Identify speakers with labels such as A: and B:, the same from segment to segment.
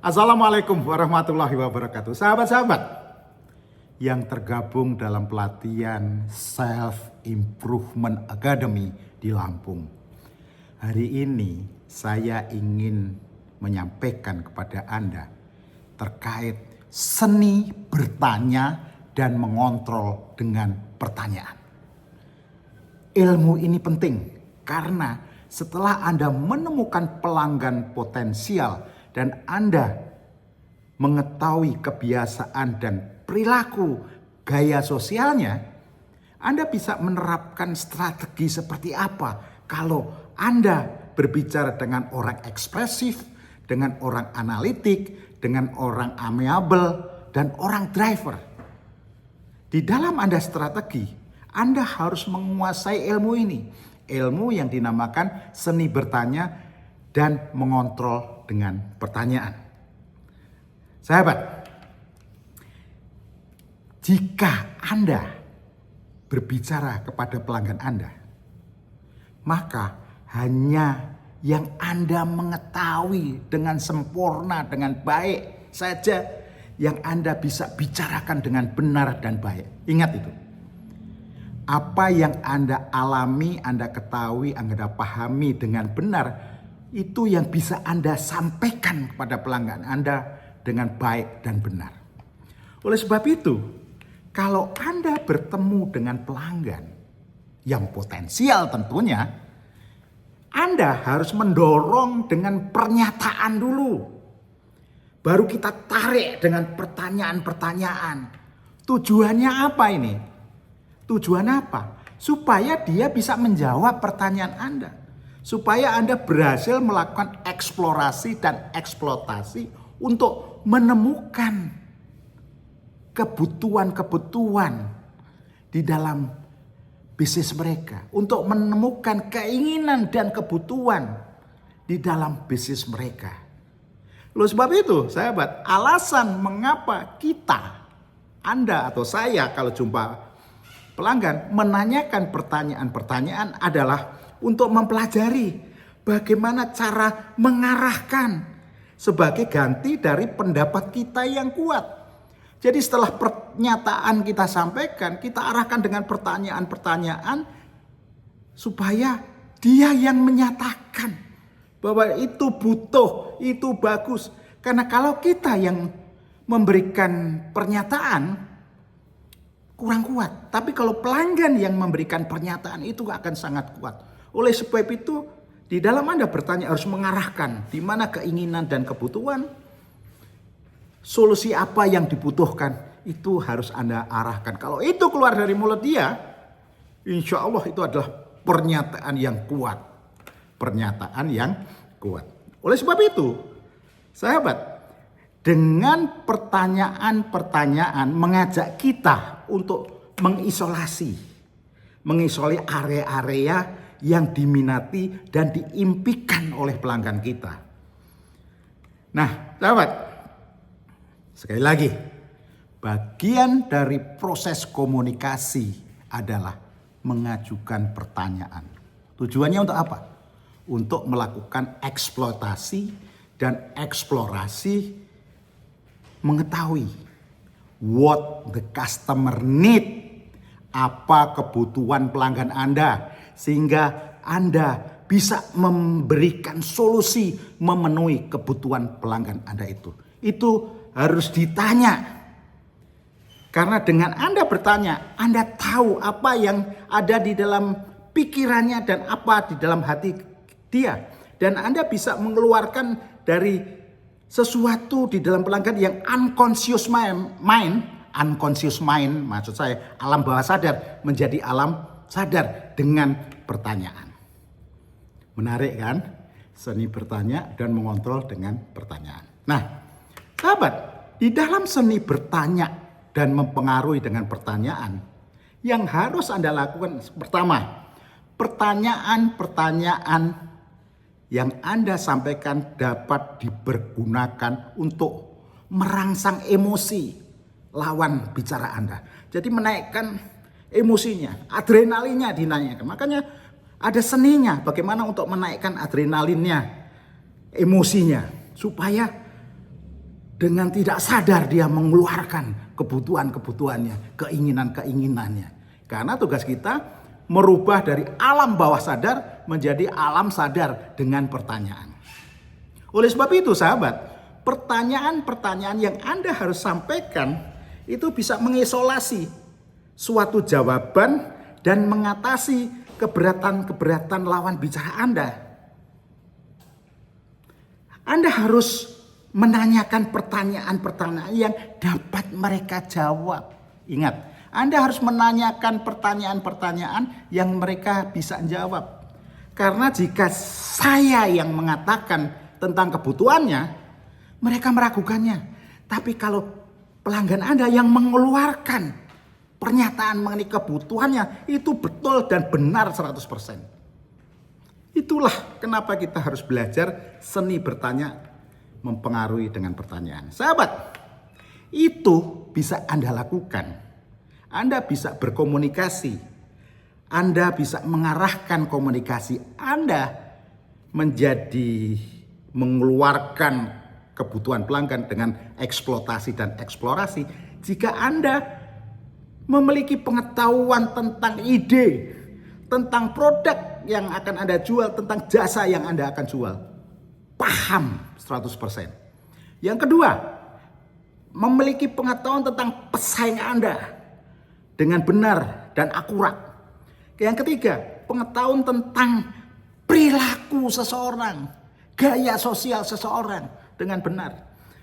A: Assalamualaikum warahmatullahi wabarakatuh. Sahabat-sahabat yang tergabung dalam pelatihan Self Improvement Academy di Lampung. Hari ini saya ingin menyampaikan kepada Anda terkait seni bertanya dan mengontrol dengan pertanyaan. Ilmu ini penting karena setelah Anda menemukan pelanggan potensial dan Anda mengetahui kebiasaan dan perilaku gaya sosialnya, Anda bisa menerapkan strategi seperti apa kalau Anda berbicara dengan orang ekspresif, dengan orang analitik, dengan orang amiable, dan orang driver. Di dalam Anda strategi, Anda harus menguasai ilmu ini. Ilmu yang dinamakan seni bertanya dan mengontrol dengan pertanyaan. Sahabat, jika Anda berbicara kepada pelanggan Anda, maka hanya yang Anda mengetahui dengan sempurna, dengan baik saja yang Anda bisa bicarakan dengan benar dan baik. Ingat itu. Apa yang Anda alami, Anda ketahui, Anda pahami dengan benar, itu yang bisa Anda sampaikan kepada pelanggan Anda dengan baik dan benar. Oleh sebab itu, kalau Anda bertemu dengan pelanggan yang potensial tentunya, Anda harus mendorong dengan pernyataan dulu. Baru kita tarik dengan pertanyaan-pertanyaan. Tujuannya apa ini? Tujuan apa? Supaya dia bisa menjawab pertanyaan Anda. Supaya Anda berhasil melakukan eksplorasi dan eksploitasi untuk menemukan kebutuhan-kebutuhan di dalam bisnis mereka. Untuk menemukan keinginan dan kebutuhan di dalam bisnis mereka. Loh, sebab itu sahabat, alasan mengapa kita, Anda atau saya kalau jumpa pelanggan menanyakan pertanyaan-pertanyaan adalah untuk mempelajari bagaimana cara mengarahkan sebagai ganti dari pendapat kita yang kuat. Jadi setelah pernyataan kita sampaikan, kita arahkan dengan pertanyaan-pertanyaan supaya dia yang menyatakan bahwa itu butuh, itu bagus. Karena kalau kita yang memberikan pernyataan kurang kuat. Tapi kalau pelanggan yang memberikan pernyataan itu akan sangat kuat. Oleh sebab itu, di dalam Anda bertanya harus mengarahkan di mana keinginan dan kebutuhan, solusi apa yang dibutuhkan, itu harus Anda arahkan. Kalau itu keluar dari mulut dia, insya Allah itu adalah pernyataan yang kuat. Pernyataan yang kuat. Oleh sebab itu, sahabat, dengan pertanyaan-pertanyaan mengajak kita untuk mengisolasi area-area yang diminati dan diimpikan oleh pelanggan kita. Nah, sahabat, sekali lagi, bagian dari proses komunikasi adalah mengajukan pertanyaan. Tujuannya untuk apa? Untuk melakukan eksploitasi dan eksplorasi, mengetahui what the customer need, apa kebutuhan pelanggan Anda, sehingga Anda bisa memberikan solusi memenuhi kebutuhan pelanggan Anda itu. Itu harus ditanya. Karena dengan Anda bertanya, Anda tahu apa yang ada di dalam pikirannya dan apa di dalam hati dia. Dan Anda bisa mengeluarkan dari sesuatu di dalam pelanggan yang unconscious mind, maksud saya alam bawah sadar menjadi alam sadar dengan pertanyaan. Menarik kan? Seni bertanya dan mengontrol dengan pertanyaan. Nah, sahabat, di dalam seni bertanya dan mempengaruhi dengan pertanyaan, yang harus Anda lakukan pertama, pertanyaan-pertanyaan yang Anda sampaikan dapat dipergunakan untuk merangsang emosi lawan bicara Anda. Jadi menaikkan emosinya, adrenalinnya dinaikkan. Makanya ada seninya bagaimana untuk menaikkan adrenalinnya, emosinya. Supaya dengan tidak sadar dia mengeluarkan kebutuhan-kebutuhannya, keinginan-keinginannya. Karena tugas kita merubah dari alam bawah sadar menjadi alam sadar dengan pertanyaan. Oleh sebab itu sahabat, pertanyaan-pertanyaan yang Anda harus sampaikan itu bisa mengisolasi suatu jawaban dan mengatasi keberatan-keberatan lawan bicara Anda. Anda harus menanyakan pertanyaan-pertanyaan yang dapat mereka jawab. Ingat, Anda harus menanyakan pertanyaan-pertanyaan yang mereka bisa jawab. Karena jika saya yang mengatakan tentang kebutuhannya, mereka meragukannya. Tapi kalau pelanggan Anda yang mengeluarkan pernyataan mengenai kebutuhannya, itu betul dan benar 100%. Itulah kenapa kita harus belajar seni bertanya mempengaruhi dengan pertanyaan. Sahabat, itu bisa Anda lakukan. Anda bisa berkomunikasi. Anda bisa mengarahkan komunikasi Anda menjadi mengeluarkan kebutuhan pelanggan dengan eksploitasi dan eksplorasi. Jika Anda memiliki pengetahuan tentang ide, tentang produk yang akan Anda jual, tentang jasa yang Anda akan jual. Paham 100%. Yang kedua, memiliki pengetahuan tentang pesaing Anda dengan benar dan akurat. Yang ketiga, pengetahuan tentang perilaku seseorang, gaya sosial seseorang dengan benar.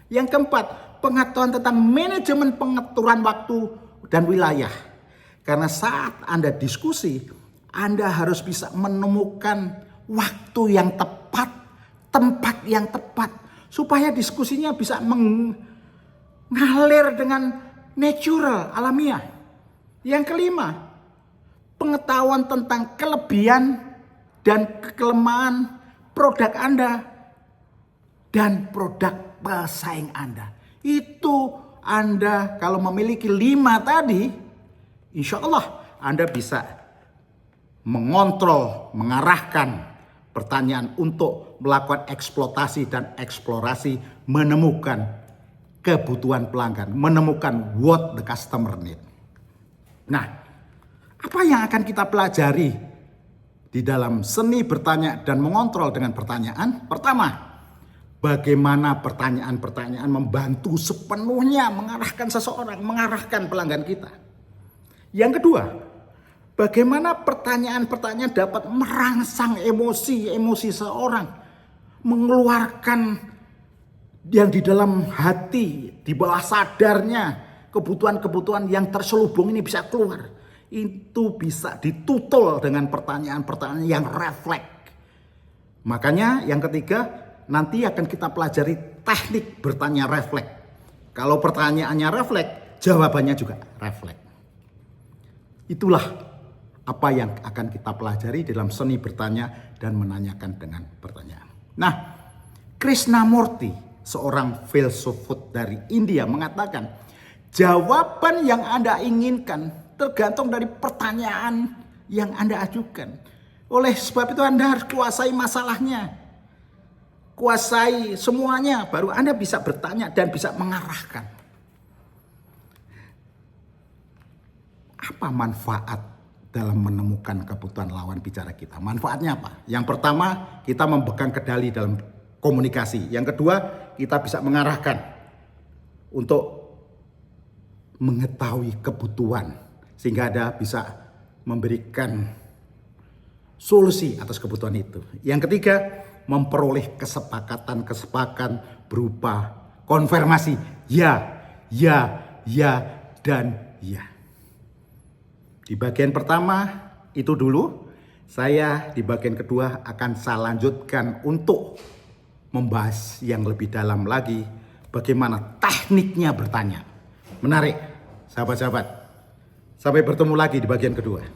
A: Yang keempat, pengetahuan tentang manajemen pengaturan waktu dan wilayah. Karena saat Anda diskusi, Anda harus bisa menemukan waktu yang tepat, tempat yang tepat, supaya diskusinya bisa mengalir dengan natural, alamiah. Yang kelima, pengetahuan tentang kelebihan dan kelemahan produk Anda dan produk pesaing Anda. Itu Anda kalau memiliki 5 tadi, insya Allah Anda bisa mengontrol, mengarahkan pertanyaan untuk melakukan eksploitasi dan eksplorasi, menemukan kebutuhan pelanggan, menemukan what the customer need. Nah, apa yang akan kita pelajari di dalam seni bertanya dan mengontrol dengan pertanyaan? Pertama, bagaimana pertanyaan-pertanyaan membantu sepenuhnya mengarahkan seseorang, mengarahkan pelanggan kita. Yang kedua, bagaimana pertanyaan-pertanyaan dapat merangsang emosi seseorang, mengeluarkan yang di dalam hati, di bawah sadarnya, kebutuhan-kebutuhan yang terselubung ini bisa keluar. Itu bisa ditutul dengan pertanyaan-pertanyaan yang refleks. Makanya yang ketiga, nanti akan kita pelajari teknik bertanya refleks. Kalau pertanyaannya refleks, jawabannya juga refleks. Itulah apa yang akan kita pelajari dalam seni bertanya dan menanyakan dengan pertanyaan. Nah, Krishnamurti, seorang filsuf dari India, mengatakan jawaban yang Anda inginkan tergantung dari pertanyaan yang Anda ajukan. Oleh sebab itu Anda harus kuasai masalahnya, kuasai semuanya, baru Anda bisa bertanya dan bisa mengarahkan. Apa manfaat dalam menemukan kebutuhan lawan bicara kita? Manfaatnya apa? Yang pertama, kita memegang kendali dalam komunikasi. Yang kedua, kita bisa mengarahkan untuk mengetahui kebutuhan, sehingga Anda bisa memberikan solusi atas kebutuhan itu. Yang ketiga, memperoleh kesepakatan berupa konfirmasi ya, dan ya. Di bagian pertama itu dulu. Saya di bagian kedua akan saya lanjutkan untuk membahas yang lebih dalam lagi bagaimana tekniknya bertanya. Menarik, sahabat-sahabat. Sampai bertemu lagi di bagian kedua.